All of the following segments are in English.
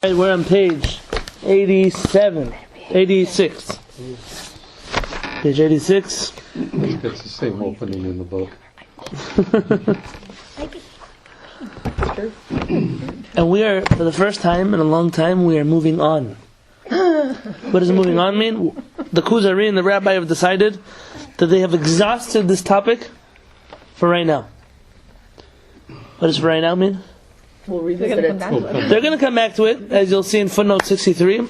We're on page 86. Page 86. It's the same opening in the book. And we are, for the first time in a long time, we are moving on. What does moving on mean? The Kuzari and the Rabbi have decided that they have exhausted this topic for right now. What does for right now mean? We'll revisit it. They're going to come back to it, as you'll see in footnote 63,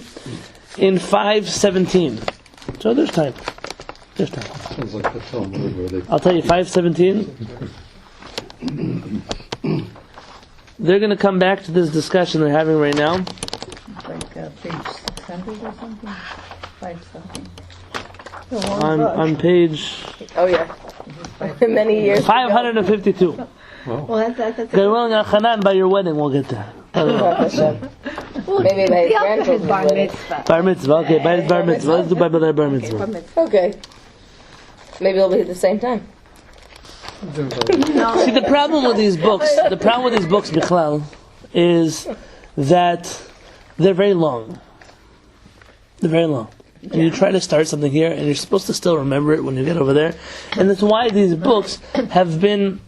in 517. So there's time. There's time. Sounds like the Talmud where they... I'll tell you, 517. They're going to come back to this discussion they're having right now. Like page 600 or something? 5-something. On page... Oh yeah. Many years 552. ago. Well, that's Get willing on Hanan by your wedding, we'll get there. Maybe by his grandchildren's bar wedding. mitzvah. Bar mitzvah, okay, by his bar mitzvah. Let's do by their bar mitzvah. Okay. Maybe it'll be at the same time. See, the problem with these books, Bichlal, is that they're very long. They're very long. And you try to start something here, and you're supposed to still remember it when you get over there. And that's why these books have been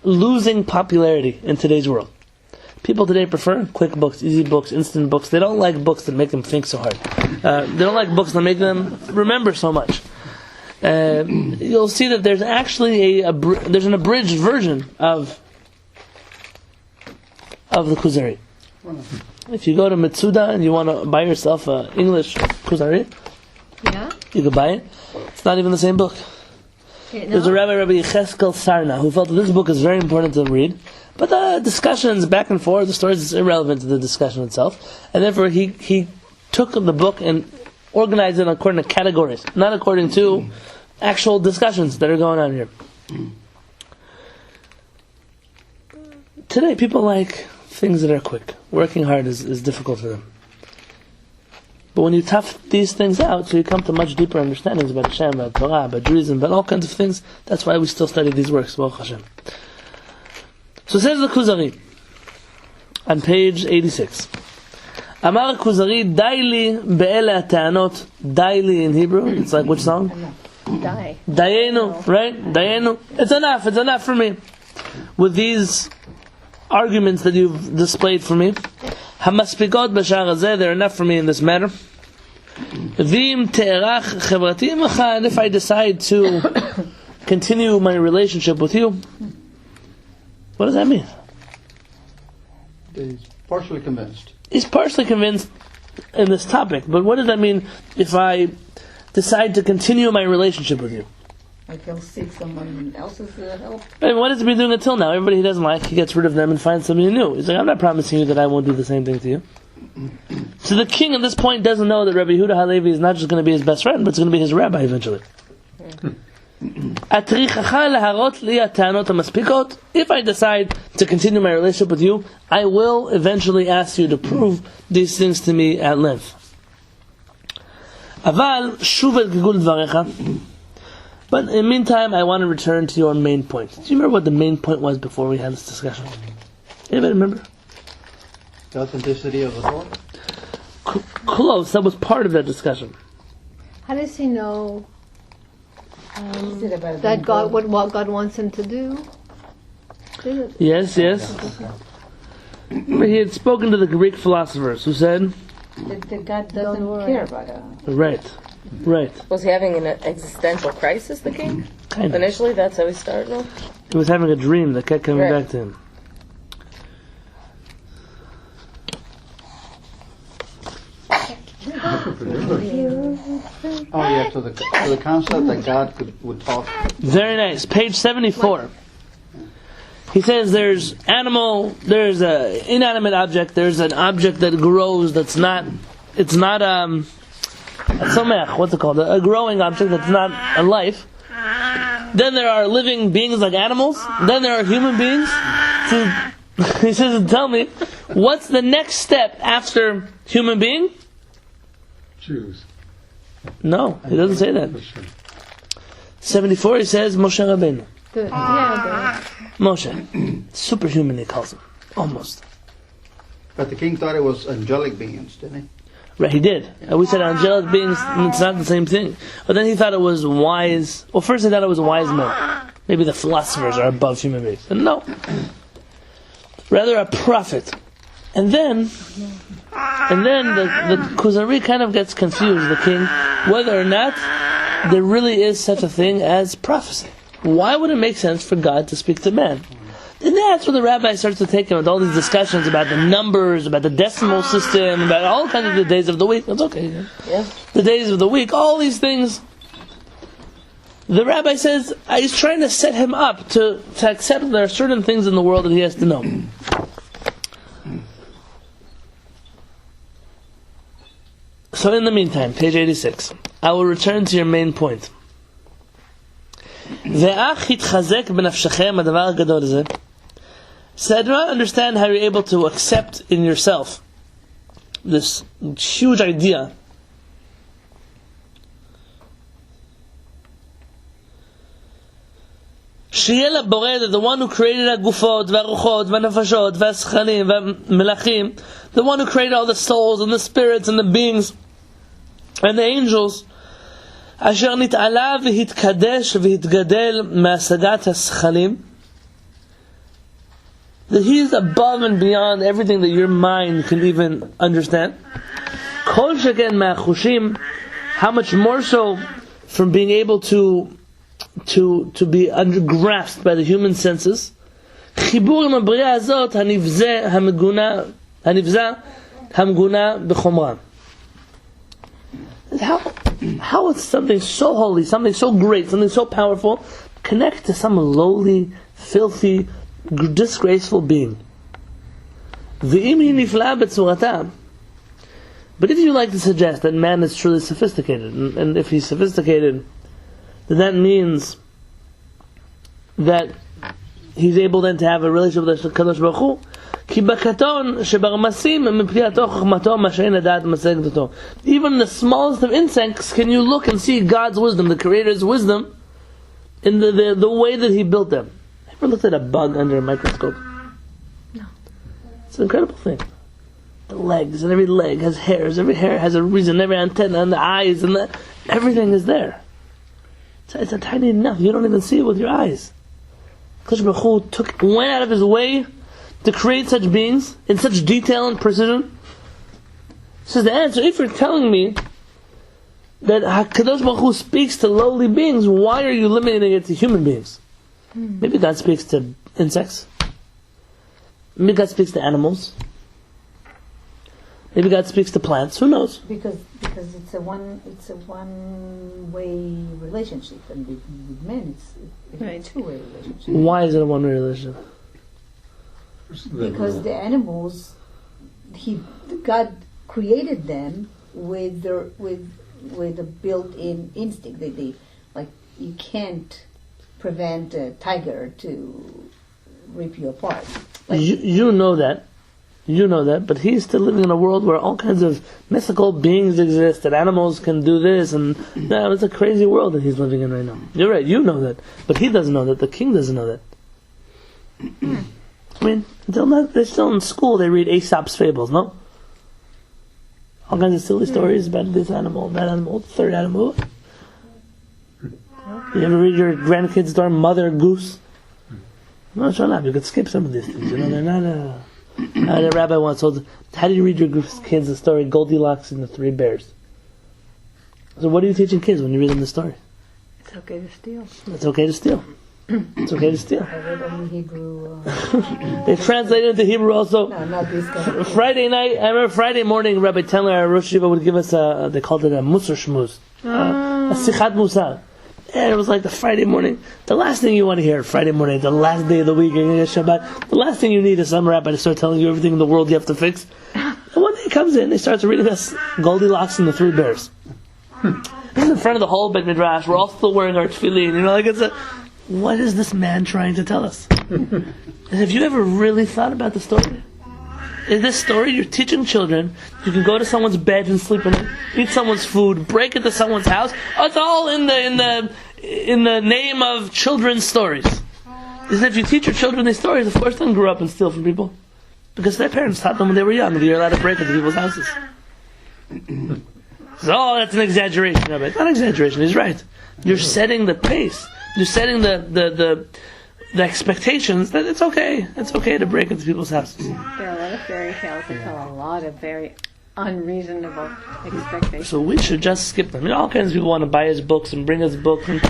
losing popularity in today's world. People today prefer quick books, easy books, instant books. They don't like books that make them think so hard. They don't like books that make them remember so much. You'll see that there's actually there's an abridged version of the Kuzari. If you go to Mitsuda and you want to buy yourself an English Kuzari, you can buy it. It's not even the same book. There's a Rabbi Cheskel Sarna, who felt that this book is very important to read, but the discussions back and forth, the stories, is irrelevant to the discussion itself, and therefore he took the book and organized it according to categories, not according to actual discussions that are going on here. Today, people like things that are quick. Working hard is difficult for them. But when you tough these things out, so you come to much deeper understandings about Hashem, about Torah, about Judaism, about all kinds of things. That's why we still study these works, Baruch Hashem. So says the Kuzari on page 86. Amar Kuzari, daili be'ele ha'ta'anot. Daili in Hebrew, it's like which song? Dayenu, right? Dayenu. It's enough for me. With these arguments that you've displayed for me, Hamaspikot b'shar hazeh, they're enough for me in this matter. V'im te'erach chevrati imacha, and if I decide to continue my relationship with you, what does that mean? He's partially convinced. He's partially convinced in this topic, but what does that mean if I decide to continue my relationship with you? Like he'll seek someone else's help. And what has he been doing until now? Everybody he doesn't like, he gets rid of them and finds somebody new. He's like, I'm not promising you that I won't do the same thing to you. So the king at this point doesn't know that Rabbi Yonatan Halevy is not just going to be his best friend, but it's going to be his rabbi eventually. If I decide to continue my relationship with you, I will eventually ask you to prove these things to me at length. But in the meantime, I want to return to your main point. Do you remember what the main point was before we had this discussion? Anybody remember? The authenticity of the Torah? Close. That was part of that discussion. How does he know that God, what God wants him to do? Yes. He had spoken to the Greek philosophers who said That God doesn't care about it. Right. Was he having an existential crisis, the king? Kind of. Initially, that's how he started off? He was having a dream that kept coming back to him. Oh yeah, to the concept that God would talk. Very nice. Page 74. He says there's an inanimate object, there's an object that grows what's it called? A growing object that's not a life. Then there are living beings like animals. Then there are human beings. So he says, tell me, what's the next step after human being? Jews. No, he doesn't say that. 74, he says, Moshe Rabbeinu. Moshe. Superhuman, he calls him. Almost. But the king thought it was angelic beings, didn't he? Right, he did. And we said angelic beings, it's not the same thing. But then he thought it was wise. Well, first he thought it was wise men. Maybe the philosophers are above human beings. And no. Rather a prophet. And then the Kuzari kind of gets confused, the king, whether or not there really is such a thing as prophecy. Why would it make sense for God to speak to man? And that's where the rabbi starts to take him with all these discussions about the numbers, about the decimal system, about all kinds of the days of the week. That's okay. Yeah. The days of the week, all these things. The rabbi says he's trying to set him up to accept that there are certain things in the world that he has to know. So in the meantime, page 86, I will return to your main point. So I do not understand how you're able to accept in yourself this huge idea that the one who created הגופות והרוחות והנפשות והשכלים והמלאכים, the one who created all the souls and the spirits and the beings and the angels, אשר נתעלה והתקדש והתגדל מהשגת השכלים, that he is above and beyond everything that your mind can even understand. כל שכן מהחושים, how much more so from being able to be grasped by the human senses. חיבור עם הבריאה הזאת הנבזה המגונה בחומרה. How is something so holy, something so great, something so powerful connect to some lowly, filthy, disgraceful being? ואם היא נפלאה בצורתה, but if you like to suggest that man is truly sophisticated, and if he's sophisticated, then that means that he's able then to have a relationship with the Kadosh Baruch Hu. כי בקטון שברמסים מפליאתו חוכמתו מה שאין לדעת משגת אותו. Even the smallest of insects, can you look and see God's wisdom, the Creator's wisdom, in the way that He built them? Ever looked at a bug under a microscope? No. It's an incredible thing. The legs, and every leg has hairs, every hair has a reason, every antenna, and the eyes, and everything is there. It's a tiny enough, you don't even see it with your eyes. Kadosh Baruch Hu went out of his way to create such beings in such detail and precision. So the answer, if you're telling me that Kadosh Baruch Hu speaks to lowly beings, why are you limiting it to human beings? Maybe God speaks to insects. Maybe God speaks to animals. Maybe God speaks to plants. Who knows? Because it's a one way relationship, and with men it's a two-way relationship. Why is it a one-way relationship? Because the animals, God created them with a built-in instinct. They like, you can't prevent a tiger to rip you apart. Like, you know that. You know that, but he's still living in a world where all kinds of mythical beings exist, that animals can do this, and it's a crazy world that he's living in right now. You're right, you know that, but he doesn't know that, the king doesn't know that. I mean, they're still in school, they read Aesop's fables, no? All kinds of silly stories about this animal, that animal, the third animal. You ever read your grandkids' story, Mother Goose? No, shut up, you could skip some of these things, they're not... The rabbi once told, how do you read your kids the story Goldilocks and the Three Bears? So what are you teaching kids when you read them the story? It's okay to steal. It's okay to steal. It's okay to steal. I read only Hebrew. They translated into Hebrew also. No, not this guy. Friday night, I remember Friday morning, Rabbi Teller, our Rosh Yeshiva, would give us they called it a Musar Shmuz. A Sichat Musar. And it was like the Friday morning. The last thing you want to hear Friday morning, the last day of the week, Shabbat. The last thing you need is some rabbi to start telling you everything in the world you have to fix. And one day he comes in, he starts reading us Goldilocks and the Three Bears. In front of the whole Beit Midrash, we're all still wearing our tefillin. What is this man trying to tell us? And have you ever really thought about the story? In this story, you're teaching children. You can go to someone's bed and sleep in it, eat someone's food, break into someone's house. It's all in the name of children's stories. Is that if you teach your children these stories, of course, they don't grow up and steal from people. Because their parents taught them when they were young that you're allowed to break into people's houses. So, that's an exaggeration. No, but it's not an exaggeration. He's right. You're setting the pace. You're setting the expectations that it's okay. It's okay to break into people's houses. There are a lot of fairy tales that tell a lot of very unreasonable expectations. So we should just skip them. All kinds of people want to buy his books and bring his books. And,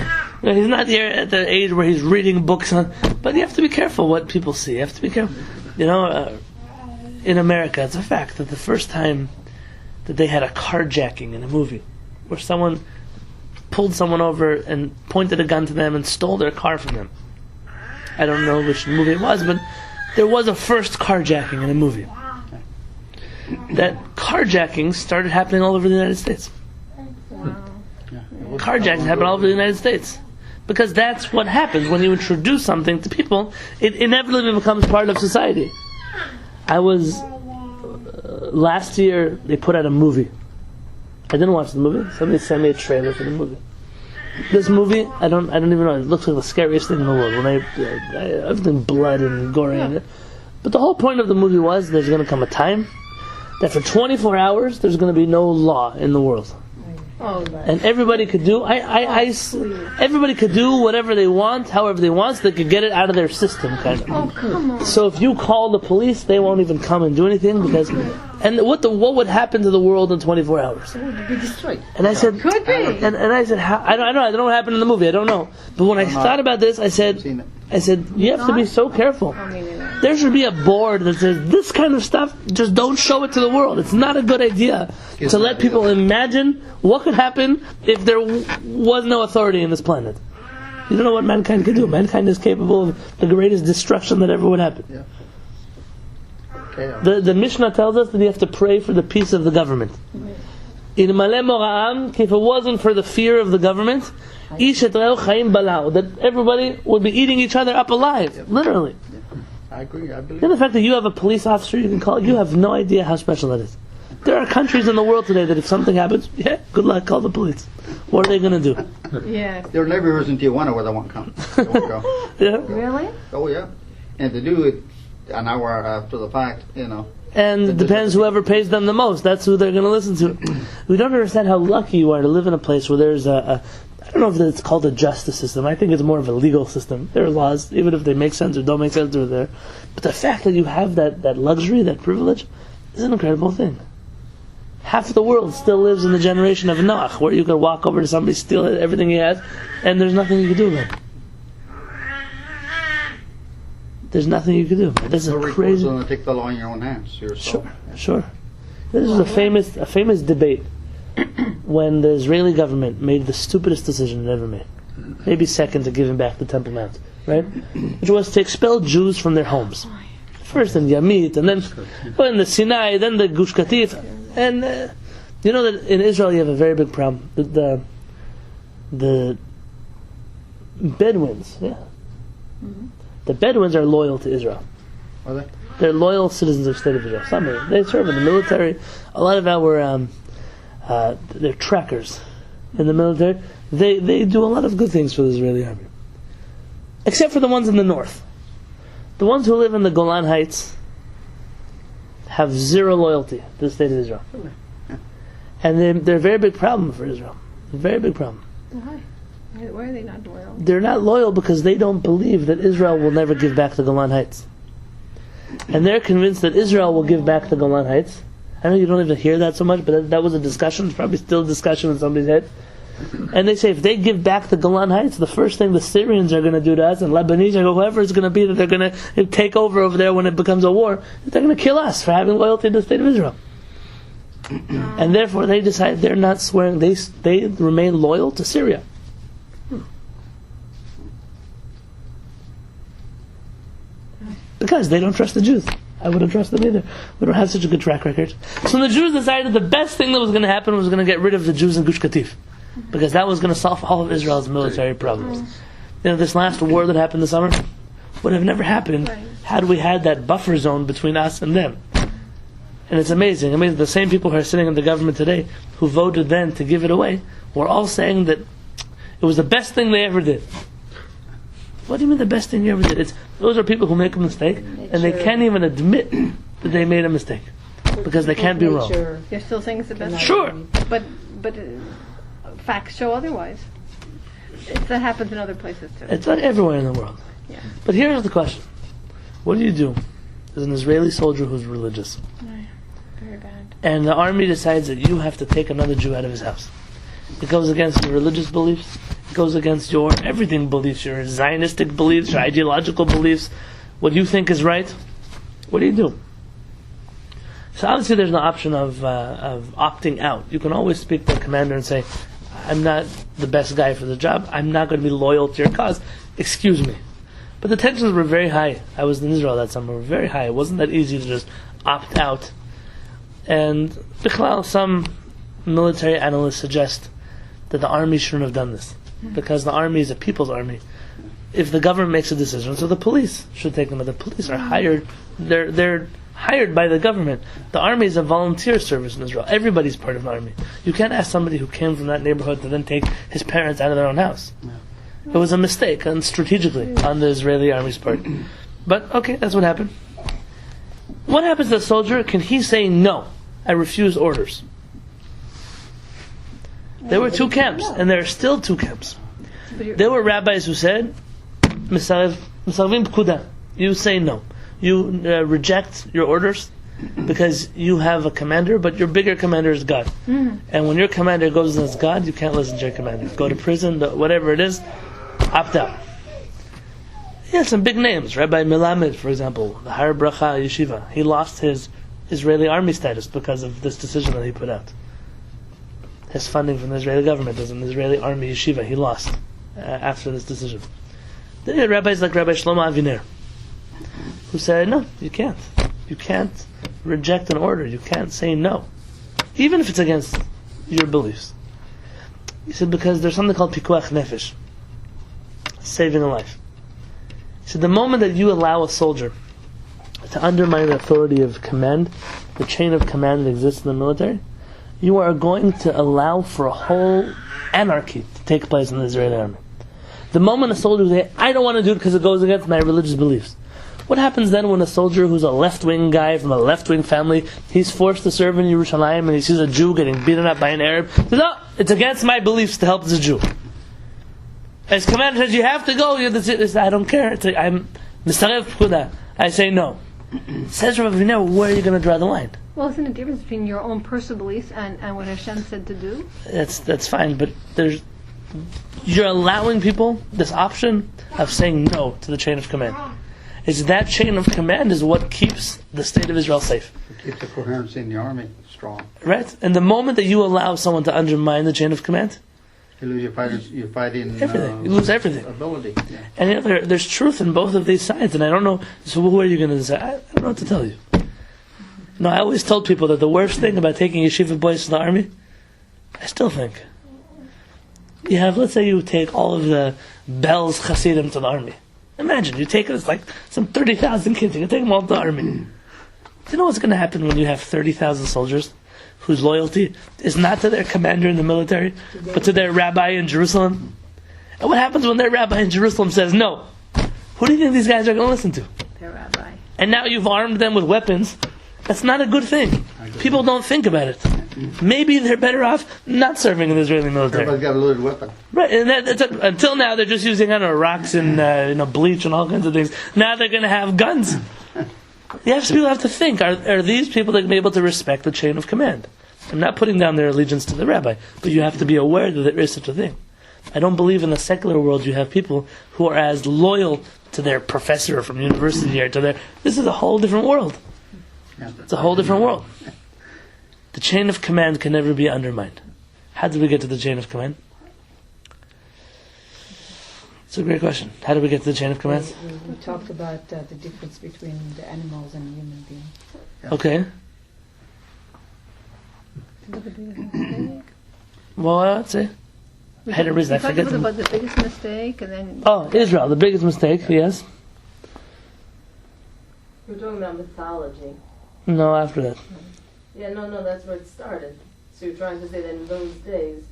he's not here at the age where he's reading books. But you have to be careful what people see. You have to be careful. In America, it's a fact that the first time that they had a carjacking in a movie, where someone pulled someone over and pointed a gun to them and stole their car from them. I don't know which movie it was, but there was a first carjacking in a movie. That carjacking started happening all over the United States. Wow. Carjacking happened all over the United States. Because that's what happens when you introduce something to people. It inevitably becomes part of society. I was... last year, they put out a movie. I didn't watch the movie. Somebody sent me a trailer for the movie. This movie, I don't even know. It looks like the scariest thing in the world. When everything blood and gory. Yeah. But the whole point of the movie was there's going to come a time that for 24 hours there's going to be no law in the world. And everybody could do everybody could do whatever they want, however they want, so they could get it out of their system, kind of. Oh, come on. So if you call the police, they won't even come and do anything because. And what would happen to the world in 24 hours? It would be destroyed. And I said, could be. And I said, how, I don't know what happened in the movie. I don't know. But when I thought about this, I said, you have to be so careful. There should be a board that says this kind of stuff. Just don't show it to the world. It's not a good idea to let people imagine what could happen if there was no authority in this planet. You don't know what mankind could do. Mankind is capable of the greatest destruction that ever would happen. Yeah. The Mishnah tells us that you have to pray for the peace of the government. If it wasn't for the fear of the government, that everybody would be eating each other up alive, literally. I agree. I believe. And the fact that you have a police officer you can call, you have no idea how special that is. There are countries in the world today that if something happens, good luck, call the police. What are they going to do? Yeah. There are neighborhoods in Tijuana where they won't come. They won't go. Yeah. Really? Oh yeah, and to do it an hour after the fact, And it depends whoever pays them the most. That's who they're going to listen to. We don't understand how lucky you are to live in a place where there's I don't know if it's called a justice system. I think it's more of a legal system. There are laws, even if they make sense or don't make sense, they're there. But the fact that you have that luxury, that privilege, is an incredible thing. Half the world still lives in the generation of Noach, where you could walk over to somebody, steal everything he has, and there's nothing you can do about it. There's nothing you can do. This is crazy. Going to take the law in your own hands. Sure. This is a famous debate when the Israeli government made the stupidest decision it ever made. Maybe second to giving back the Temple Mount, right? Which was to expel Jews from their homes. First in Yamit, and then in the Sinai, then the Gush Katif. And you know that in Israel you have a very big problem. The Bedouins, the Bedouins are loyal to Israel. Are they? They're loyal citizens of the state of Israel. Some are. They serve in the military. A lot of our they're trackers in the military. They do a lot of good things for the Israeli army, except for the ones in the north. The ones who live in the Golan Heights have zero loyalty to the state of Israel, and they're a very big problem for Israel. A very big problem. Why? Why are they not loyal? They're not loyal because they don't believe that Israel will never give back the Golan Heights. And they're convinced that Israel will give back the Golan Heights. I know you don't even hear that so much, but that was a discussion. It's probably still a discussion in somebody's head. And they say if they give back the Golan Heights, the first thing the Syrians are going to do to us, and Lebanese, or whoever it's going to be that they're going to take over there when it becomes a war, they're going to kill us for having loyalty to the state of Israel. And therefore they decide they're not swearing, they remain loyal to Syria. Because they don't trust the Jews. I wouldn't trust them either. We don't have such a good track record. So the Jews decided the best thing that was going to happen was going to get rid of the Jews in Gush Katif. Because that was going to solve all of Israel's military problems. This last war that happened this summer would have never happened had we had that buffer zone between us and them. And it's amazing. I mean, the same people who are sitting in the government today who voted then to give it away were all saying that it was the best thing they ever did. What do you mean the best thing you ever did? Those are people who make a mistake and they can't even admit that they made a mistake. Because they can't be wrong. You're still saying it's the best? Sure. But facts show otherwise. That happens in other places too. It's not everywhere in the world. Yeah. But here's the question. What do you do as an Israeli soldier who's religious? Very bad. And the army decides that you have to take another Jew out of his house. It goes against your religious beliefs. It goes against your everything beliefs, your Zionistic beliefs, your ideological beliefs, what you think is right. What do you do? So obviously there's no option of opting out. You can always speak to the commander and say, I'm not the best guy for the job. I'm not going to be loyal to your cause. Excuse me. But the tensions were very high. I was in Israel that summer. Were very high. It wasn't that easy to just opt out. And bichlal, some military analysts suggest that the army shouldn't have done this. Because the army is a people's army. If the government makes a decision, so the police should take them. But the police are hired. They're hired by the government. The army is a volunteer service in Israel. Everybody's part of the army. You can't ask somebody who came from that neighborhood to then take his parents out of their own house. It was a mistake, and strategically, on the Israeli army's part. But, okay, that's what happened. What happens to a soldier? Can he say, no, I refuse orders? There were two camps, and there are still two camps. There were rabbis who said, Misarvim pkuda, you say no. You reject your orders because you have a commander, but your bigger commander is God. And when your commander goes against God, you can't listen to your commander. Go to prison, whatever it is, opt out. Yeah, some big names. Rabbi Melamed, for example, the Har Bracha Yeshiva. He lost his Israeli army status because of this decision that he put out. His funding from the Israeli government as an Israeli army yeshiva, he lost after this decision. Then you had rabbis like Rabbi Shlomo Aviner, who said, no, you can't. You can't reject an order. You can't say no. Even if it's against your beliefs. He said, because there's something called pikuach nefesh, saving a life. He said, the moment that you allow a soldier to undermine the authority of command, the chain of command that exists in the military, you are going to allow for a whole anarchy to take place in the Israeli army. The moment a soldier says, I don't want to do it because it goes against my religious beliefs. What happens then when a soldier who's a left-wing guy from a left-wing family, he's forced to serve in Yerushalayim and he sees a Jew getting beaten up by an Arab, he says, no, it's against my beliefs to help this Jew. His commander says, you have to go. I don't care. I'm Mistarev Pkuda. I say no. Says Rabbi Aviner, where are you going to draw the line? Well, isn't the difference between your own personal beliefs and what Hashem said to do? That's fine, but you're allowing people this option of saying no to the chain of command. It's that chain of command is what keeps the state of Israel safe. It keeps the coherency in the army strong. Right? And the moment that you allow someone to undermine the chain of command, you lose your fighting everything. You lose everything. Ability. Yeah. And there's truth in both of these sides, and I don't know. So who are you going to say? I don't know what to tell you. No, I always told people that the worst thing about taking yeshiva boys to the army, I still think, let's say you take all of the Bells Hasidim to the army. Imagine, you take it, it's like some 30,000 kids, you can take them all to the army. Do you know what's going to happen when you have 30,000 soldiers whose loyalty is not to their commander in the military, but to their rabbi in Jerusalem? And what happens when their rabbi in Jerusalem says no? Who do you think these guys are going to listen to? Their rabbi. And now you've armed them with weapons. That's not a good thing. People don't think about it. Maybe they're better off not serving in the Israeli military. Everybody's got a loaded weapon. Right, and until now they're just using rocks and bleach and all kinds of things. Now they're going to have guns. People have to think: are these people that can be able to respect the chain of command? I'm not putting down their allegiance to the rabbi, but you have to be aware that there is such a thing. I don't believe in the secular world you have people who are as loyal to their professor from university or to their. This is a whole different world. It's a whole different world. The chain of command can never be undermined. How did we get to the chain of command? It's a great question. How did we get to the chain of command? We talked about the difference between the animals and human beings. Okay. Well, I'd say. I had a reason. I forget about the biggest mistake, and then. Oh, Israel, the biggest mistake. Yes. We're talking about mythology. No, after that. Yeah, no, that's where it started. So you're trying to say that in those days,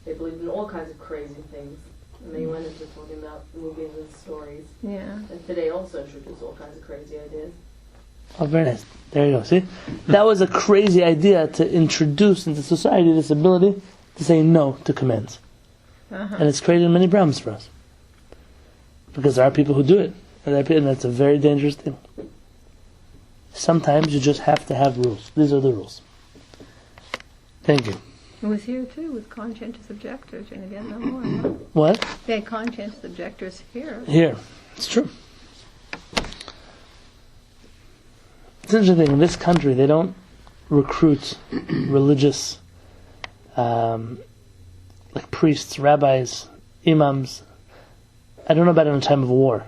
they believed in all kinds of crazy things. And then you went into talking about movies and stories. Yeah. And today also introduce all kinds of crazy ideas. Oh, very nice. There you go. See? That was a crazy idea to introduce into society this ability to say no to commands. And it's created many problems for us. Because there are people who do it. And that's a very dangerous thing. Sometimes you just have to have rules. These are the rules. Thank you. It was here too with conscientious objectors. You're going to get no more. No? What? They had conscientious objectors here. Here. It's true. It's interesting, in this country they don't recruit religious like priests, rabbis, imams. I don't know about it in a time of war,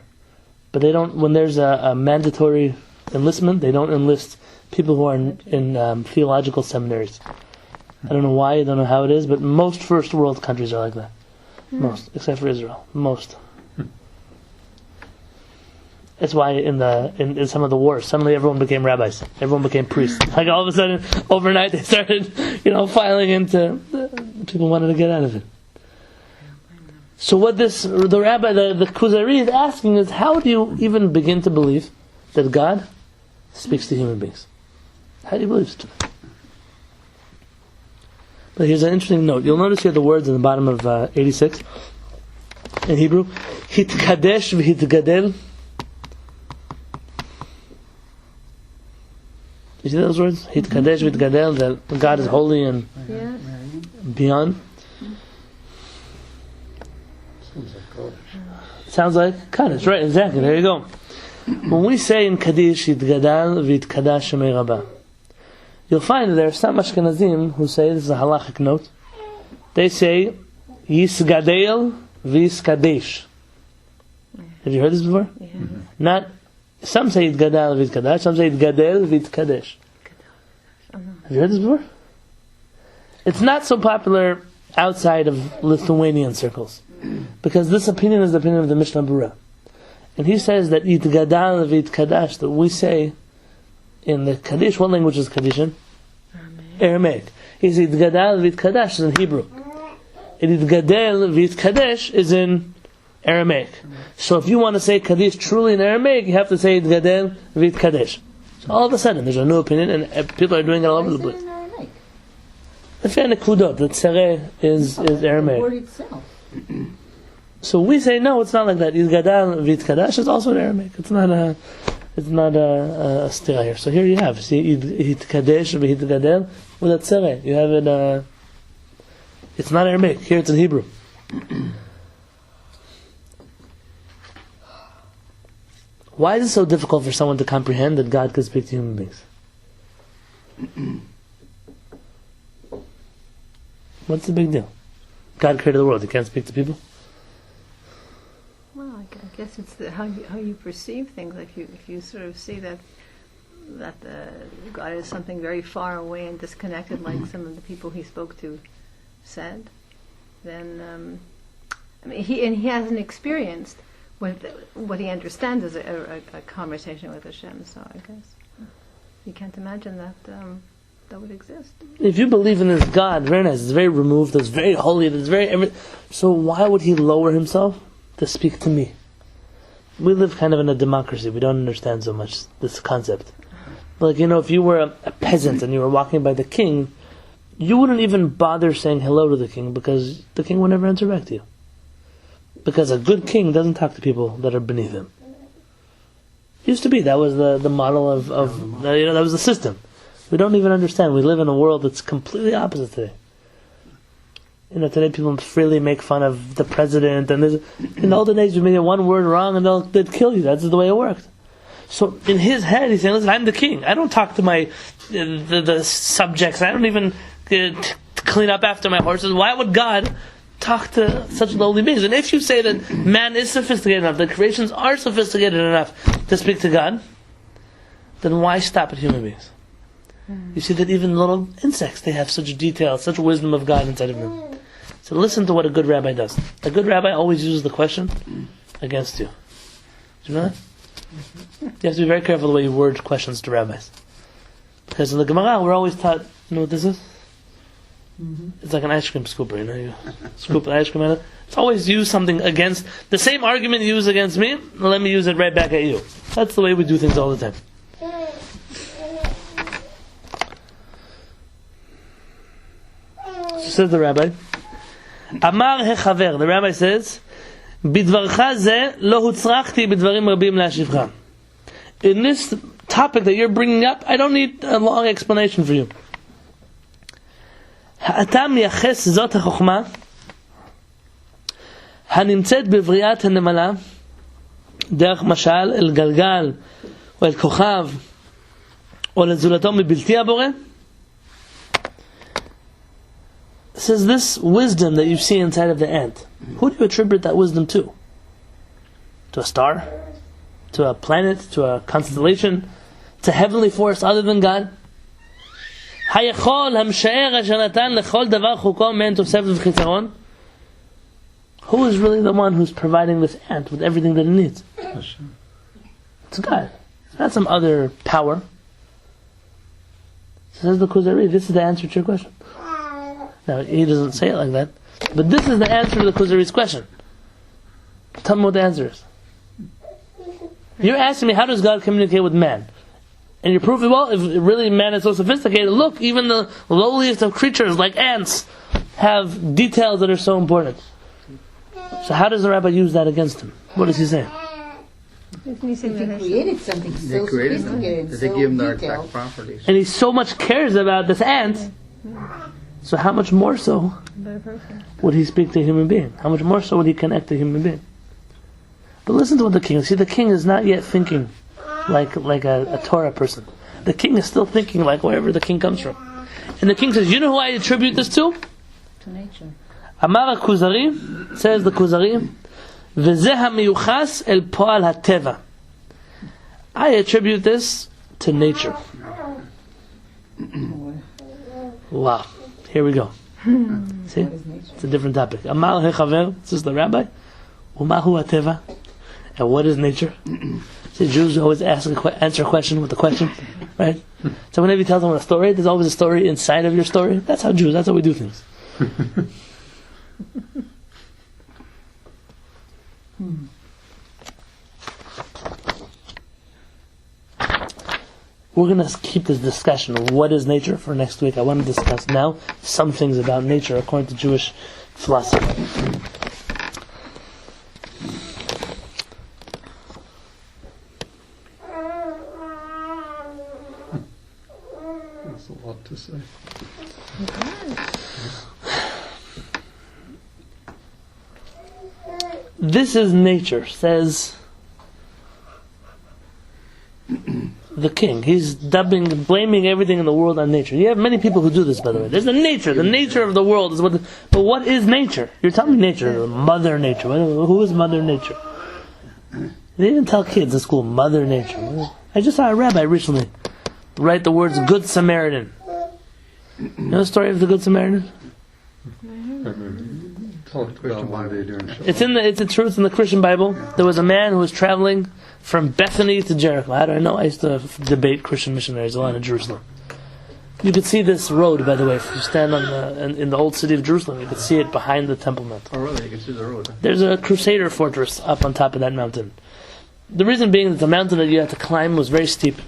but they don't, when there's a mandatory enlistment, they don't enlist people who are in theological seminaries. I don't know why, I don't know how it is, but most first world countries are like that. Most, except for Israel. Most. That's why in some of the wars, suddenly everyone became rabbis. Everyone became priests. Like all of a sudden, overnight, they started, filing into. People wanted to get out of it. So what the rabbi, the Kuzari is asking is, how do you even begin to believe that God speaks to human beings? How do you believe it? But here's an interesting note. You'll notice here the words in the bottom of 86 in Hebrew. Hitkadesh v'hitgadel. You see those words? Hitkadesh v'hitgadel, that God is holy and beyond. Sounds like Kaddish, right? Exactly. There you go. When we say in Kaddish, Yitgadal v'yitkadash Shemei Rabbah, you'll find that there are some Ashkenazim who say, this is a halachic note, they say Yisgadel v'yiskadesh. Have you heard this before? Yeah. Not, some say Yitgadal v'yitkadash, some say Yitgadel v'yitkadesh. Have you heard this before? It's not so popular outside of Lithuanian circles, because this opinion is the opinion of the Mishnah Berurah. And he says that Yitgadal v'yitkadash, that we say in the Kaddish, what language is Kaddish in? Aramaic. He says Yitgadal v'yitkadash is in Hebrew. And Yitgadel v'yitkadesh is in Aramaic. So if you want to say Kaddish truly in Aramaic, you have to say Yitgadel v'yitkadesh. So all of a sudden there's a new opinion, and people are doing it all over the place. The Nekudot, the Tzareh is Aramaic. The word itself. So we say no, it's not like that. Yitgadal v'yitkadash is also in Aramaic. It's not a stira here. So here you have, see, Yitkadesh v'yitgadel with a Tzareh. You have it. It's not Aramaic. Here it's in Hebrew. Why is it so difficult for someone to comprehend that God can speak to human beings? What's the big deal? God created the world. He can't speak to people? Well, I guess it's how you perceive things. If you sort of see that God is something very far away and disconnected, like some of the people he spoke to said, then he hasn't experienced what he understands as a conversation with Hashem. So I guess you can't imagine that would exist. If you believe in this God, very nice, it's very removed, it's very holy, it's very so why would he lower himself to speak to me? We live kind of in a democracy. We don't understand so much this concept. Like, if you were a peasant and you were walking by the king, you wouldn't even bother saying hello to the king, because the king would never answer back to you. Because a good king doesn't talk to people that are beneath him. Used to be. That was the model of that was the system. We don't even understand. We live in a world that's completely opposite today. Today people freely make fun of the president, and in the olden days you made one word wrong and they'd kill you. That's the way it worked. So in his head he's saying, listen, I'm the king. I don't talk to my the subjects. I don't even clean up after my horses. Why would God talk to such lowly beings? And if you say that man is sophisticated enough, that creations are sophisticated enough to speak to God, then why stop at human beings? You see that even little insects, they have such detail, such wisdom of God inside of them. So listen to what a good rabbi does. A good rabbi always uses the question against you. Do you know that? You have to be very careful the way you word questions to rabbis. Because in the Gemara, we're always taught, you know what this is? It's like an ice cream scooper, you scoop the ice cream out. It's always use something against, the same argument you use against me, let me use it right back at you. That's the way we do things all the time. Says the rabbi. Amar hechaver. The rabbi says, "Bidvarcha ze lo hutzrachti bidvarim rabim le'ashivcha." In this topic that you're bringing up, I don't need a long explanation for you. Ha'ata miyaches zot ha'chokhmah הנמצאת בבריאת הנמלה דרך משל אל גלגל או אל כוכב או לזולתו מבלתי הבורא. Says this wisdom that you see inside of the ant, who do you attribute that wisdom to? To a star? To a planet? To a constellation? To a heavenly force other than God? היכול המשער אשר נתן לכל דבר חוקו מעין תוספת וחיסרון. Who is really the one who's providing this ant with everything that it needs? It's God. It's not some other power. Says the Kuzari, this is the answer to your question. Now, he doesn't say it like that, but this is the answer to the Kuzari's question. Tell me what the answer is. You're asking me, how does God communicate with man? And you're proving, well, if really man is so sophisticated, look, even the lowliest of creatures, like ants, have details that are so important. So how does the rabbi use that against him? What does he say? If he created something so sophisticated and they give him so the detailed, exact properties. And he so much cares about this ant, so how much more so would he speak to a human being? How much more so would he connect to a human being? But listen to what the king, see, the king is not yet thinking like a Torah person. The king is still thinking like wherever the king comes from. And the king says, you know who I attribute this to? To nature. Amar Kuzari, says the Kuzari, V'zeh ha'miyuchas el po'al ha'teva. I attribute this to nature. Wow, here we go. See, it's a different topic. Amar hechaver, this is the rabbi. Umahu ha'teva, and what is nature? See, Jews always answer a question with a question, right? So whenever you tell someone a story, there's always a story inside of your story. That's how Jews. That's how we do things. We're going to keep this discussion of what is nature for next week. I want to discuss now some things about nature according to Jewish philosophy. That's a lot to say. This is nature, says the king. He's blaming everything in the world on nature. You have many people who do this, by the way. There's the nature of the world is what. But what is nature? You're telling me nature, Mother Nature. Who is Mother Nature? They even tell kids in school, Mother Nature. I just saw a rabbi recently write the words Good Samaritan. You know the story of the Good Samaritan? Talk about why they're doing so. It's a truth in the Christian Bible. There was a man who was traveling from Bethany to Jericho. How do I know? I used to debate Christian missionaries a lot in Jerusalem. You could see this road, by the way, if you stand in the old city of Jerusalem. You could see it behind the Temple Mount. Oh, really? You can see the road. There's a Crusader fortress up on top of that mountain. The reason being that the mountain that you had to climb was very steep.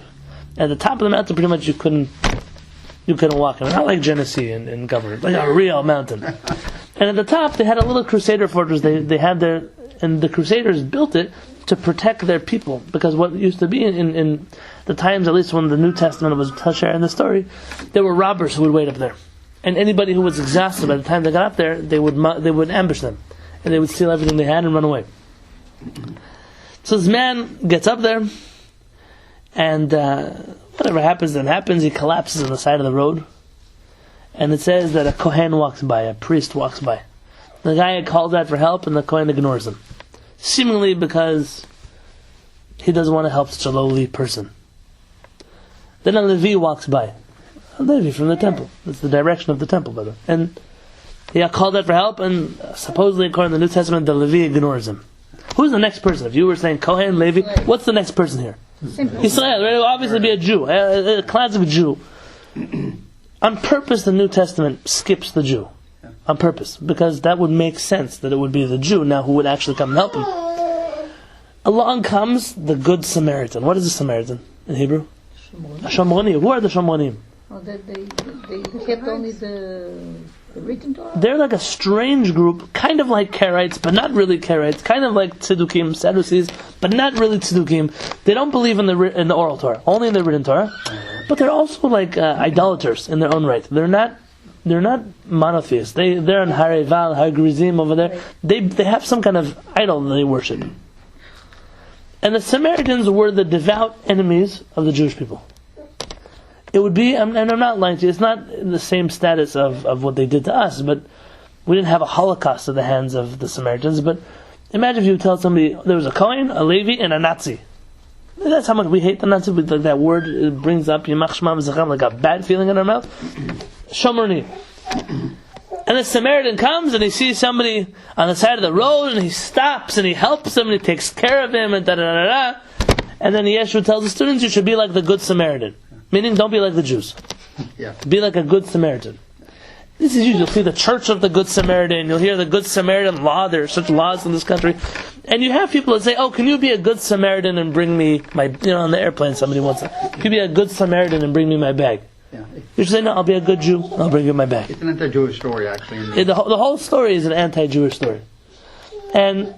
At the top of the mountain, pretty much you couldn't walk. Not like Genesee in government, like a real mountain. And at the top, they had a little Crusader fortress. They had and the Crusaders built it to protect their people, because what used to be in the times, at least when the New Testament was Shaar in the story, there were robbers who would wait up there, and anybody who was exhausted by the time they got up there, they would ambush them, and they would steal everything they had and run away. So this man gets up there, and whatever happens then happens. He collapses on the side of the road. And it says that a Kohen walks by, a priest walks by. The guy calls out for help, and the Kohen ignores him. Seemingly because he doesn't want to help such a lowly person. Then a Levi walks by. A Levi from the temple. That's the direction of the temple, by the way. And he called out for help, and supposedly, according to the New Testament, the Levi ignores him. Who's the next person? If you were saying Kohen, Levi, what's the next person here? Israel. It will obviously be a Jew, a classic Jew. On purpose, the New Testament skips the Jew. On purpose. Because that would make sense that it would be the Jew now who would actually come and help him. Along comes the Good Samaritan. What is a Samaritan in Hebrew? A Shomroni. Who are the Shomronim? Oh, they kept only the written Torah? They're like a strange group, kind of like Karaites, but not really Karaites, kind of like Tzedukim, Sadducees, but not really Tzedukim. They don't believe in the oral Torah, only in the written Torah. But they're also like idolaters in their own right. They're not monotheists. They're on Hareval, Hagrizim over there. They have some kind of idol that they worship. And the Samaritans were the devout enemies of the Jewish people. It would be, and I'm not lying to you, it's not in the same status of what they did to us, but we didn't have a Holocaust at the hands of the Samaritans. But imagine if you tell somebody there was a Kohen, a Levi, and a Nazi. That's how much we hate the Nazi. Like that word, it brings up Yimach Shema V'Zachem, like a bad feeling in our mouth. Shomroni. And the Samaritan comes and he sees somebody on the side of the road and he stops and he helps him and he takes care of him and da-da-da-da. And then Yeshua tells the students, you should be like the good Samaritan. Meaning, don't be like the Jews. Yeah. Be like a good Samaritan. This is usually, you'll see the Church of the Good Samaritan, you'll hear the Good Samaritan law, there are such laws in this country. And you have people that say, oh, can you be a good Samaritan and bring me my, on the airplane somebody wants it. Can you be a good Samaritan and bring me my bag? Yeah. You should say, no, I'll be a good Jew, I'll bring you my bag. It's an anti-Jewish story, actually. The whole story is an anti-Jewish story. And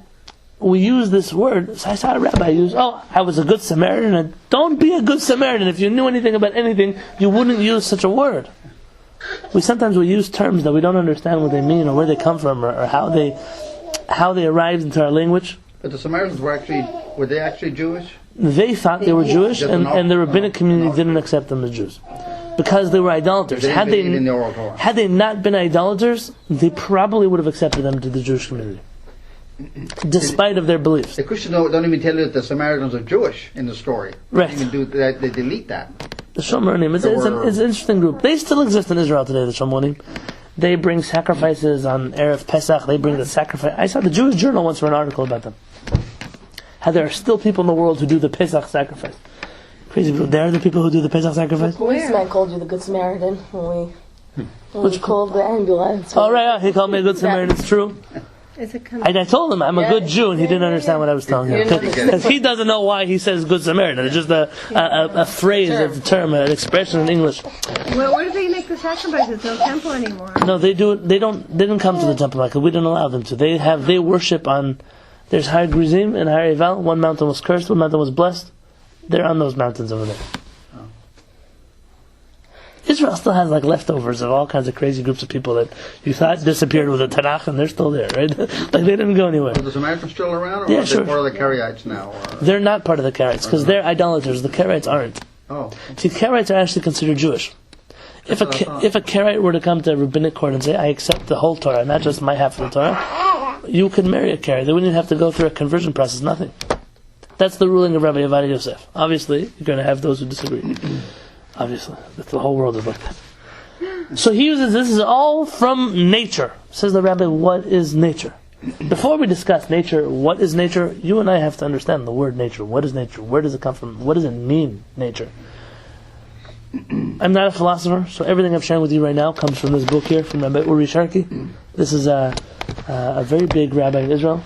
we use this word, so I saw a rabbi use, oh, I was a good Samaritan, and don't be a good Samaritan. If you knew anything about anything, you wouldn't use such a word. Sometimes we use terms that we don't understand what they mean, or where they come from, or how they arrived into our language. But the Samaritans were they actually Jewish? They thought they were Jewish, and the rabbinic community didn't accept them as Jews. Because they were idolaters. Had they not been idolaters, they probably would have accepted them to the Jewish community. Despite of their beliefs. The Christians don't even tell you that the Samaritans are Jewish in the story. Right. They even do that, they delete that. The Shomonim, it's an interesting group. They still exist in Israel today, the Shomonim. They bring sacrifices on Erev Pesach. They bring the sacrifice. I saw the Jewish Journal once wrote an article about them. How there are still people in the world who do the Pesach sacrifice. Crazy people. They're the people who do the Pesach sacrifice? The policeman called you the Good Samaritan when we called the ambulance. Oh, right, he called me a Good Samaritan. It's true. I told him I'm a good Jew, and he didn't understand what I was telling him. Because he doesn't know why he says Good Samaritan. It's just a phrase, a term, an expression in English. Well, where do they make the sacrifices? There's no temple anymore. No, they do it. They didn't come to the temple because we didn't allow them to. They worship on. There's Har Grizim and Har Eval. One mountain was cursed, one mountain was blessed. They're on those mountains over there. Israel still has like leftovers of all kinds of crazy groups of people that you thought disappeared with the Tanakh, and they're still there, right? Like they didn't go anywhere. Are the Samaritans still around, or yeah, are sure. they part of the Karaites now? Or? They're not part of the Karaites because they're idolaters. The Karaites aren't. Oh. See, Karaites are actually considered Jewish. If a Karaite were to come to a rabbinic court and say, I accept the whole Torah, not just my half of the Torah, you could marry a Karaite. They wouldn't even have to go through a conversion process, nothing. That's the ruling of Rabbi Yonatan Halevy. Obviously, you're going to have those who disagree. Obviously. The whole world is like that. So he uses, this is all from nature. Says the rabbi, what is nature? Before we discuss nature, what is nature, you and I have to understand the word nature. What is nature? Where does it come from? What does it mean, nature? I'm not a philosopher, so everything I'm sharing with you right now comes from this book here, from Rabbi Uri Sharkey. This is a very big rabbi in Israel.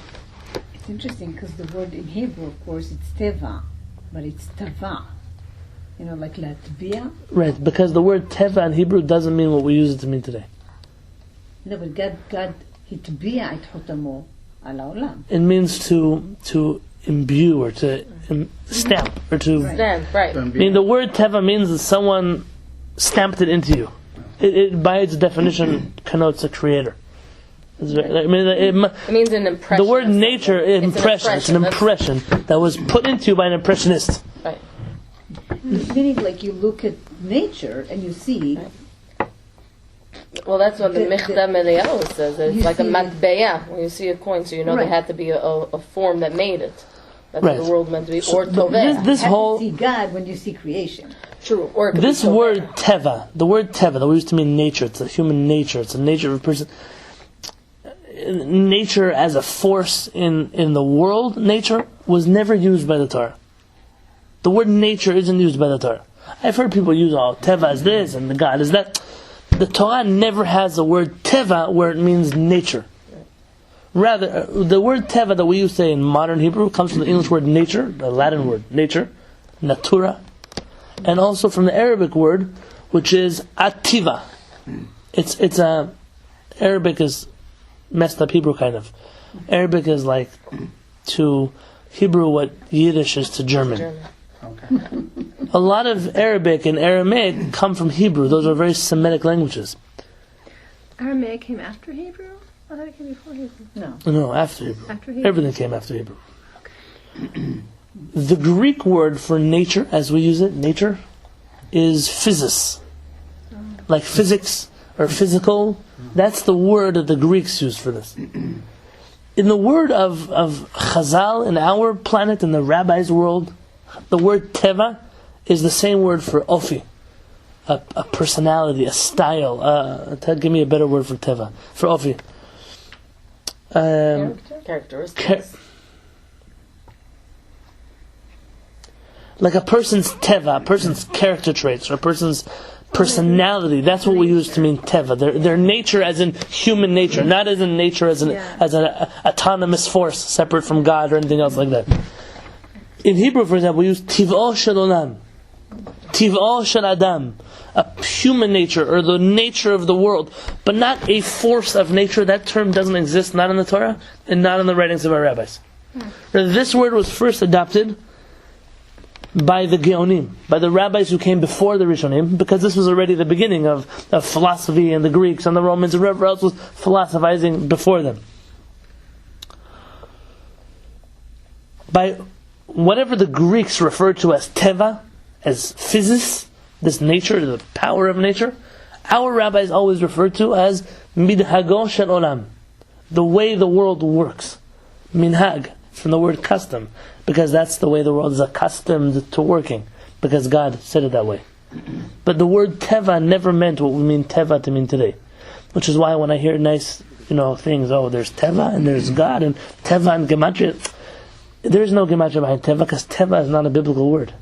It's interesting because the word in Hebrew, of course, it's teva, but it's tava. Like Latvia. Right, because the word teva in Hebrew doesn't mean what we use it to mean today. No, but God hitbiya et chotamo al haolam. It means to imbue or to stamp or to Stamp, right. I mean, the word teva means that someone stamped it into you. It by its definition connotes a creator. It means an impression. The word nature, impression. It's an impression that was put into you by an impressionist. Right. Meaning, like, you look at nature and you see. Well, that's what the Michta Meliyahu says. It's like a matbeya. When you see a coin, so you know there had to be a form that made it. That's what the world meant to be. Or toveh. You have to see God when you see creation. True. Or this word teva, the word teva that we used to mean nature, it's a human nature. It's a nature of a person. Nature as a force in the world, nature was never used by the Torah. The word nature isn't used by the Torah. I've heard people use, teva is this and the God is that. The Torah never has the word teva where it means nature. Rather, the word teva that we use say in modern Hebrew comes from the English word nature, the Latin word nature, natura, and also from the Arabic word, which is ativa. It's Arabic is messed up Hebrew kind of. Arabic is like to Hebrew what Yiddish is to German. A lot of Arabic and Aramaic come from Hebrew. Those are very Semitic languages. Aramaic came after Hebrew? I thought it came before Hebrew. No, after Hebrew. After Hebrew. Everything came after Hebrew. The Greek word for nature, as we use it, nature, is physis. Like physics or physical. That's the word that the Greeks use for this. In the word of Chazal, in our planet, in the rabbis' world, the word teva is the same word for ofi. A personality, a style. Ted, give me a better word for teva. For ofi. Characteristics. Like a person's teva, a person's character traits, or a person's personality. That's what we use to mean teva. Their nature, as in human nature, not as in nature as an autonomous force separate from God or anything else like that. In Hebrew, for example, we use tiv'o shel olam, tiv'o shel adam, a human nature or the nature of the world, but not a force of nature. That term doesn't exist, not in the Torah and not in the writings of our rabbis. This word was first adopted by the Geonim, by the rabbis who came before the Rishonim, because this was already the beginning of philosophy, and the Greeks and the Romans and whoever else was philosophizing before them. By whatever the Greeks referred to as teva, as physis, this nature, the power of nature, our rabbis always referred to as midhago shel olam, the way the world works. Minhag, from the word custom, because that's the way the world is accustomed to working, because God said it that way. But the word teva never meant what we mean teva to mean today, which is why when I hear nice, things, there's teva and there's God and teva and gematria, there is no gematria behind teva, because teva is not a biblical word.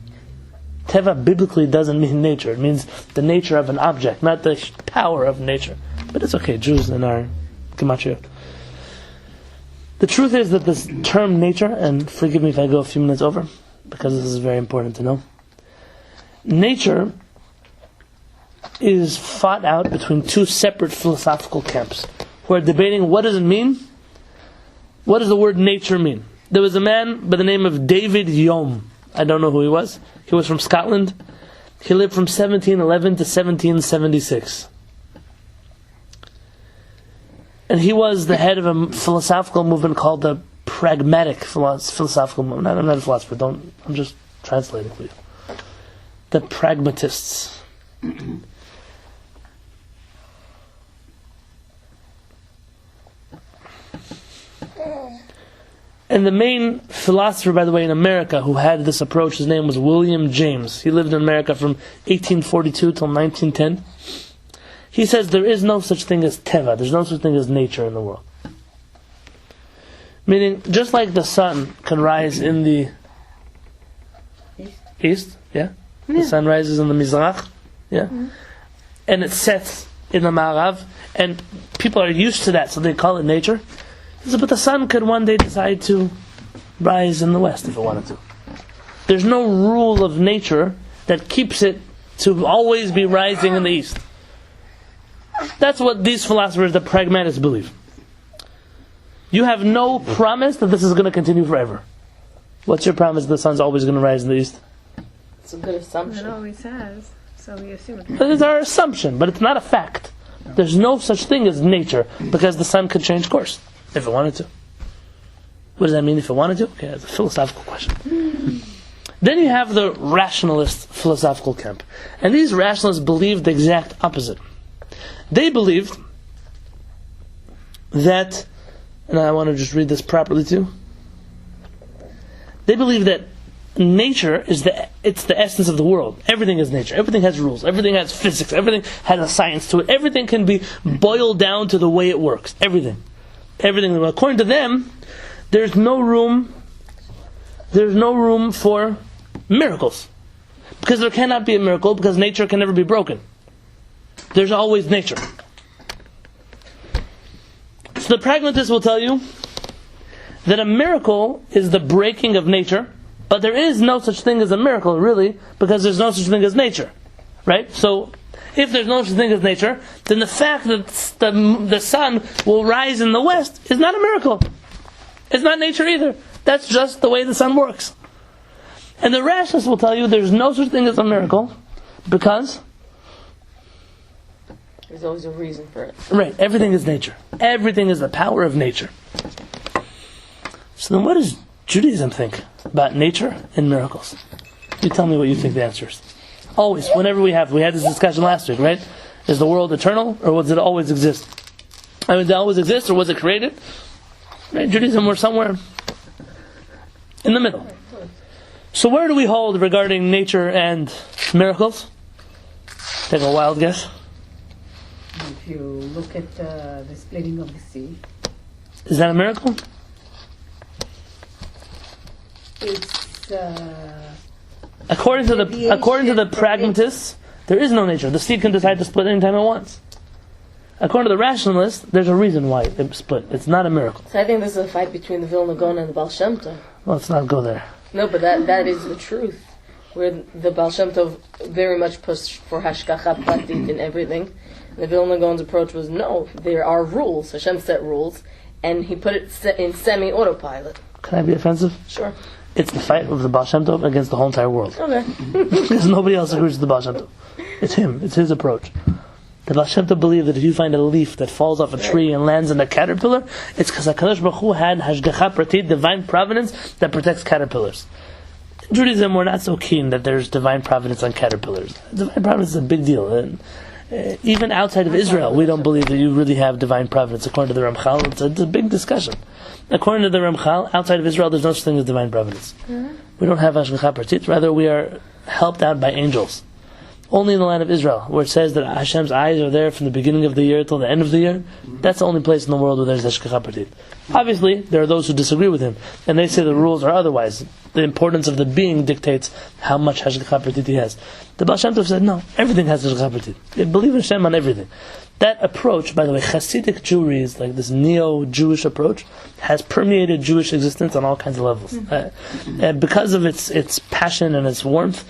Teva biblically doesn't mean nature. It means the nature of an object, not the power of nature. But it's okay, Jews in our gematria. The truth is that this term nature, and forgive me if I go a few minutes over, because this is very important to know. Nature is fought out between two separate philosophical camps who are debating what does it mean? What does the word nature mean? There was a man by the name of David Hume. I don't know who he was. He was from Scotland. He lived from 1711 to 1776. And he was the head of a philosophical movement called the pragmatic philosophical movement. I'm not a philosopher. I'm just translating for you. The pragmatists. And the main philosopher, by the way, in America who had this approach, his name was William James. He lived in America from 1842 till 1910. He says there is no such thing as teva. There's no such thing as nature in the world. Meaning, just like the sun can rise in the east, the sun rises in the mizrach, and it sets in the ma'arav, and people are used to that, so they call it nature. But the sun could one day decide to rise in the west if it wanted to. There's no rule of nature that keeps it to always be rising in the east. That's what these philosophers, the pragmatists, believe. You have no promise that this is going to continue forever. What's your promise that the sun's always going to rise in the east? It's a good assumption. It always has, so we assume it. That is our assumption, but it's not a fact. There's no such thing as nature, because the sun could change course if it wanted to. What does that mean, if it wanted to? Okay, that's a philosophical question. Then you have the rationalist philosophical camp. And these rationalists believe the exact opposite. They believed that, and I want to just read this properly too. They believe that nature is it's the essence of the world. Everything is nature. Everything has rules. Everything has physics. Everything has a science to it. Everything can be boiled down to the way it works. Everything. According to them, there's no room for miracles. Because there cannot be a miracle, because nature can never be broken. There's always nature. So the pragmatist will tell you that a miracle is the breaking of nature, but there is no such thing as a miracle, really, because there's no such thing as nature. Right? So If there's no such thing as nature, then the fact that the sun will rise in the west is not a miracle. It's not nature either. That's just the way the sun works. And the rationalists will tell you there's no such thing as a miracle because there's always a reason for it. Right, everything is nature. Everything is the power of nature. So then what does Judaism think about nature and miracles? You tell me what you think the answer is. Always, whenever we had this discussion last week, right? Is the world eternal or does it always exist? I mean, did it always exist or was it created? Right, Judaism, we're somewhere in the middle. So where do we hold regarding nature and miracles? Take a wild guess. If you look at the splitting of the sea, is that a miracle? It's according to the pragmatists, there is no nature. The sea can decide to split anytime it wants. According to the rationalists, there's a reason why it split. It's not a miracle. So I think this is a fight between the Vilna Gaon and the Baal Shem Tov. Well, let's not go there. No, but that is the truth. Where the Baal Shem Tov very much pushed for hashgacha pratit in everything. The Vilna Gaon's approach was, no, there are rules. Hashem set rules, and he put it in semi-autopilot. Can I be offensive? Sure. It's the fight of the Baal Shem Tov against the whole entire world. Okay. Because nobody else agrees with the Baal Shem Tov. It's him. It's his approach. The Baal Shem Tov believed that if you find a leaf that falls off a tree and lands in a caterpillar, it's because HaKadosh Baruch Hu had hashgacha pratit, divine providence, that protects caterpillars. In Judaism, we're not so keen that there's divine providence on caterpillars. Divine providence is a big deal. And even outside of Israel, we don't believe that you really have divine providence. According to the Ramchal, it's a big discussion. According to the Ramchal, outside of Israel, there's no such thing as divine providence. We don't have hashgacha pratit. Rather, we are helped out by angels. Only in the land of Israel, where it says that Hashem's eyes are there from the beginning of the year till the end of the year, that's the only place in the world where there's hashgacha pratit. Obviously, there are those who disagree with him, and they say the rules are otherwise. The importance of the being dictates how much hashgacha pratit he has. The Baal Shem Tov said, no, everything has hashgacha pratit. They believe in Hashem on everything. That approach, by the way, Hasidic Jewry is like this neo-Jewish approach, has permeated Jewish existence on all kinds of levels. Because of its passion and its warmth,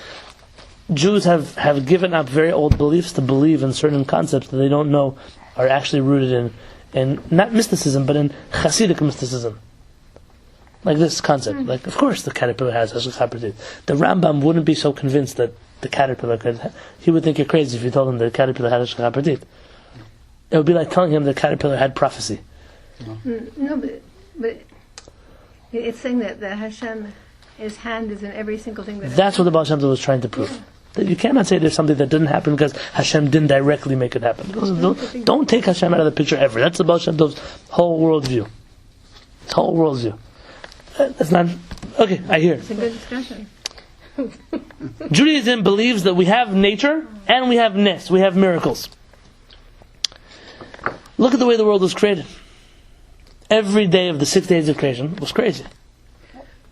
Jews have given up very old beliefs to believe in certain concepts that they don't know are actually rooted in not mysticism, but in Hasidic mysticism. Like this concept. Like, of course the caterpillar has hashgacha pratit. The Rambam wouldn't be so convinced that the caterpillar could... He would think you're crazy if you told him the caterpillar had hashgacha pratit. It would be like telling him the caterpillar had prophecy. No, but it's saying that Hashem, his hand is in every single thing that... That's what the Baal Shem Tov was trying to prove. Yeah. That you cannot say there's something that didn't happen because Hashem didn't directly make it happen. Don't take Hashem out of the picture ever. That's the Baal Shem Tov's whole worldview. His whole worldview. That's not... Okay, I hear. It's a good discussion. Judaism believes that we have nature and we have nes. We have miracles. Look at the way the world was created. Every day of the 6 days of creation was crazy.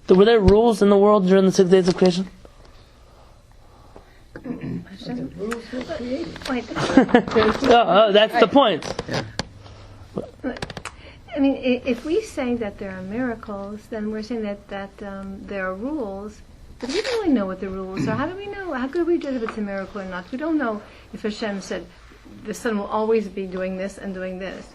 Were there rules in the world during the 6 days of creation? the rules were created. That's the point. Yeah. I mean, if we say that there are miracles, then we're saying that there are rules, but we don't really know what the rules are. How do we know? How could we judge if it's a miracle or not? We don't know if Hashem said the sun will always be doing this and doing this.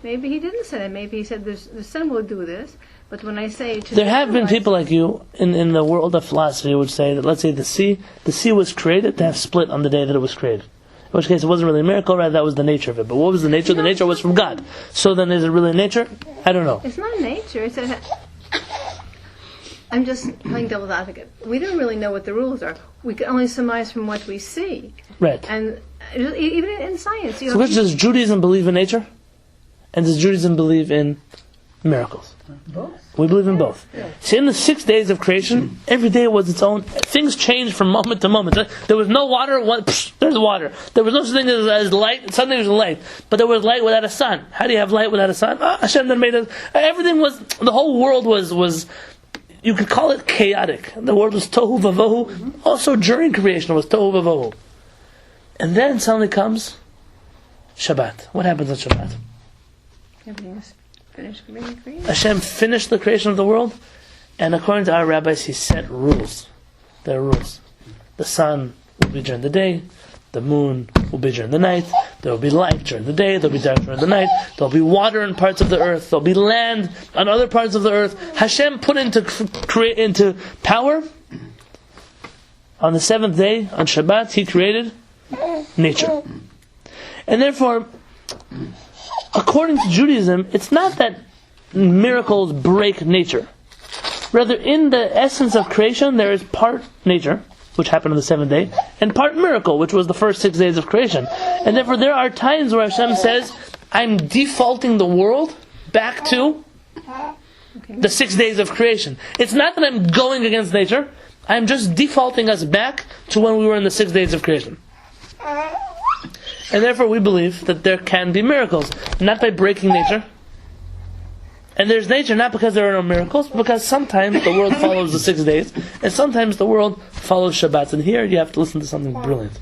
Maybe he didn't say that. Maybe he said the sun will do this. But when I say there have been people like you in the world of philosophy who would say that, let's say the sea was created to have split on the day that it was created. In which case it wasn't really a miracle, rather that was the nature of it. But what was the nature? The nature was from God. So then is it really nature? I don't know. It's not nature. I'm just playing devil's advocate. We don't really know what the rules are. We can only surmise from what we see. Right. And even in science. So does Judaism believe in nature? And does Judaism believe in miracles? Both. We believe in both. Yeah. See, in the 6 days of creation, every day was its own. Things changed from moment to moment. There was no water, there's water. There was no such thing as light, suddenly there was light. But there was light without a sun. How do you have light without a sun? Hashem then made it. Everything was, the whole world was you could call it chaotic. The world was tohu vavohu. Mm-hmm. Also during creation it was tohu vavohu. And then suddenly comes Shabbat. What happens on Shabbat? Everything is finished being created. Hashem finished the creation of the world, and according to our rabbis, He set rules. There are rules. The sun will be during the day, The moon will be during the night. There will be light during the day. There will be dark during the night. There will be water in parts of the earth. There will be land on other parts of the earth. Hashem put into power. On the seventh day, on Shabbat, He created nature. And therefore, according to Judaism, it's not that miracles break nature. Rather, in the essence of creation, there is part nature, which happened on the seventh day, and part miracle, which was the first 6 days of creation. And therefore, there are times where Hashem says, I'm defaulting the world back to the 6 days of creation. It's not that I'm going against nature, I'm just defaulting us back to when we were in the 6 days of creation. And therefore we believe that there can be miracles, not by breaking nature. And there's nature not because there are no miracles, but because sometimes the world follows the 6 days, and sometimes the world follows Shabbats. And here you have to listen to something brilliant.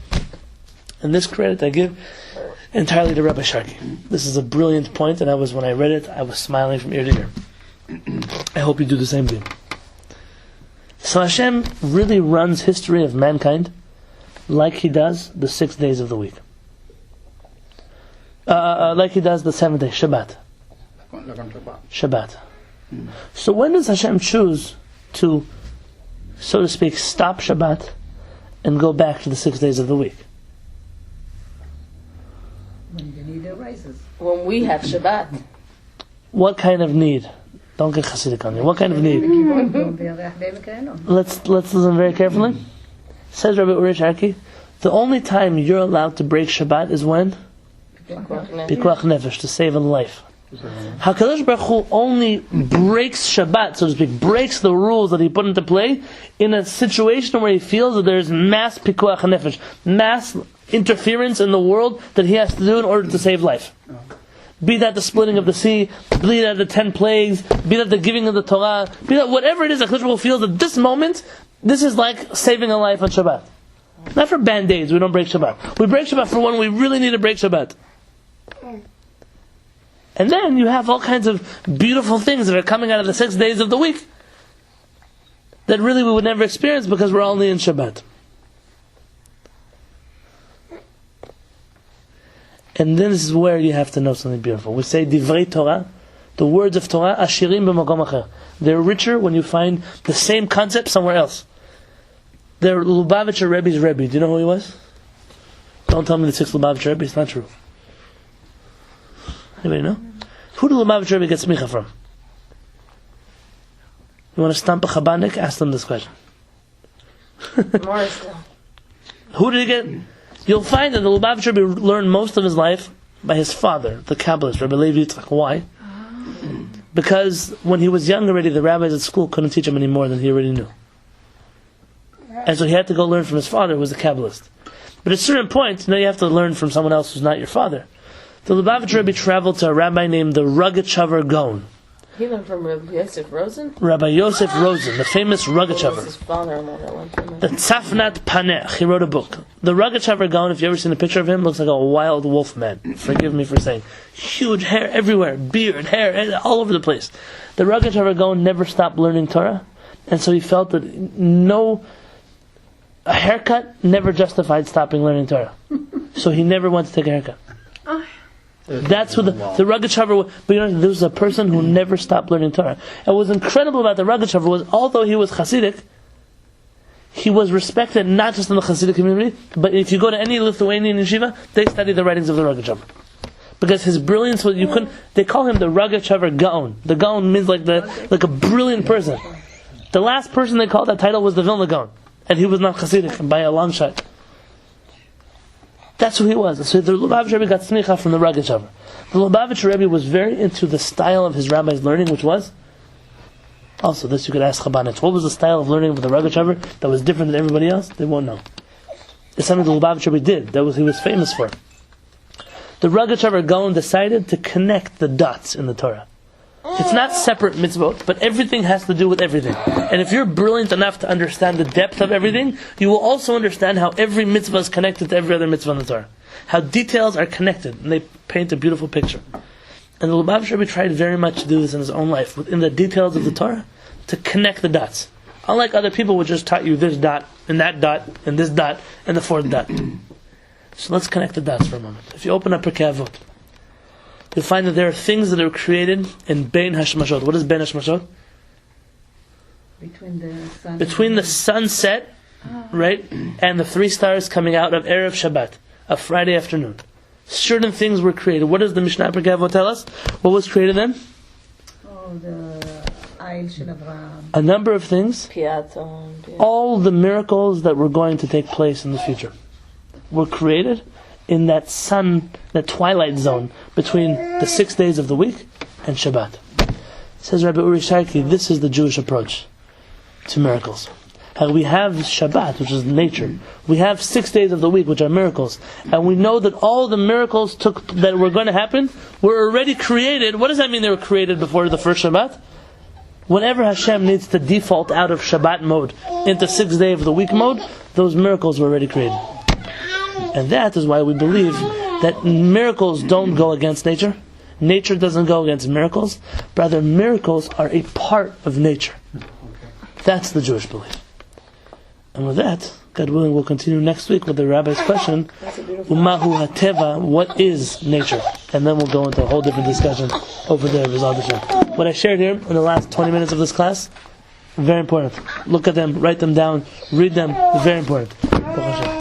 And this credit I give entirely to Rabbi Sharkey. This is a brilliant point, and when I read it, I was smiling from ear to ear. I hope you do the same thing. So Hashem really runs history of mankind like He does the 6 days of the week. Like He does the 7th day, Shabbat. Shabbat. So when does Hashem choose to, so to speak, stop Shabbat and go back to the 6 days of the week? When the need arises. When we have Shabbat. What kind of need? Don't get Hasidic on me. What kind of need? Let's listen very carefully. Says Rabbi Uri Sharkey, the only time you're allowed to break Shabbat is when? Pikuach Nefesh, to save a life. HaKadosh Baruch Hu only breaks Shabbat, so to speak, breaks the rules that He put into play in a situation where He feels that there's mass Pikuach Nefesh, mass interference in the world that He has to do in order to save life. Be that the splitting of the sea, be that the 10 plagues, be that the giving of the Torah, be that whatever it is that HaKadosh Baruch Hu feels at this moment, this is like saving a life on Shabbat. Not for band-aids, we don't break Shabbat. We break Shabbat for when we really need to break Shabbat. And then you have all kinds of beautiful things that are coming out of the 6 days of the week that really we would never experience because we're only in Shabbat. And then this is where you have to know something beautiful. We say Divrei Torah, the words of Torah, Ashirim b'makom acher. They're richer when you find the same concept somewhere else. They're Lubavitcher Rebbe's Rebbe. Do you know who he was? Don't tell me the 6 Lubavitcher Rebbe, it's not true. Anybody know? Who did Lubavitcher Rebbe get smicha from? You want to stump a Chabadnik? Ask them this question. Who did he get? You'll find that the Lubavitcher Rebbe learned most of his life by his father, the Kabbalist, Rabbi Levi Yitzchak. Why? Because when he was young already, the rabbis at school couldn't teach him any more than he already knew. And so he had to go learn from his father, who was a Kabbalist. But at a certain point, you have to learn from someone else who's not your father. The Lubavitcher Rebbe traveled to a rabbi named the Rogachover Gaon. He learned from Rabbi Yosef Rosen? Rabbi Yosef Rosen, the famous Rogachover. His father-in-law that went from The Tzafnat Panech, he wrote a book. The Rogachover Gaon, if you've ever seen a picture of him, looks like a wild wolf man. Forgive me for saying. Huge hair everywhere, beard, hair, all over the place. The Rogachover Gaon never stopped learning Torah, and so he felt that a haircut never justified stopping learning Torah. So he never went to take a haircut. That's what the Rogachover was. But there was a person who never stopped learning Torah. And what was incredible about the Rogachover was, although he was Hasidic, he was respected not just in the Hasidic community, but if you go to any Lithuanian yeshiva, they study the writings of the Rogachover. Because his brilliance was, they call him the Rogachover Gaon. The Gaon means like a brilliant person. The last person they called that title was the Vilna Gaon. And he was not Hasidic by a long shot. That's who he was. So the Lubavitcher Rebbe got smicha from the Rogachover. The Lubavitcher Rebbe was very into the style of his rabbi's learning, which was, also this you could ask Chabadniks, what was the style of learning of the Rogachover that was different than everybody else? They won't know. It's something the Lubavitcher Rebbe did. He was famous for. The Rogachover Gaon decided to connect the dots in the Torah. It's not separate mitzvot, but everything has to do with everything. And if you're brilliant enough to understand the depth of everything, you will also understand how every mitzvah is connected to every other mitzvah in the Torah. How details are connected, and they paint a beautiful picture. And the Lubavitcher Rebbe tried very much to do this in his own life, within the details of the Torah, to connect the dots. Unlike other people who just taught you this dot, and that dot, and this dot, and the fourth dot. So let's connect the dots for a moment. If you open up Pirkei Avot, you'll find that there are things that are created in Bein Hashmashot. What is Bein Hashmashot? Between the sunset, right, and the 3 stars coming out of Erev Shabbat, of Friday afternoon. Certain things were created. What does the Mishnah Pirkei Avot tell us? What was created then? A number of things. All the miracles that were going to take place in the future were created in that twilight zone between the 6 days of the week and Shabbat. Says Rabbi Uri Sharki, this is the Jewish approach to miracles. How we have Shabbat, which is nature. We have 6 days of the week, which are miracles. And we know that all the miracles that were going to happen were already created. What does that mean they were created before the first Shabbat? Whenever Hashem needs to default out of Shabbat mode into 6 day of the week mode, those miracles were already created. And that is why we believe that miracles don't go against nature. Nature doesn't go against miracles. Rather, miracles are a part of nature. That's the Jewish belief. And with that, God willing, we'll continue next week with the rabbi's question, Umahu HaTeva, what is nature? And then we'll go into a whole different discussion over there, B'ezrat Hashem. What I shared here in the last 20 minutes of this class, very important. Look at them, write them down, read them, very important. Baruch Hashem.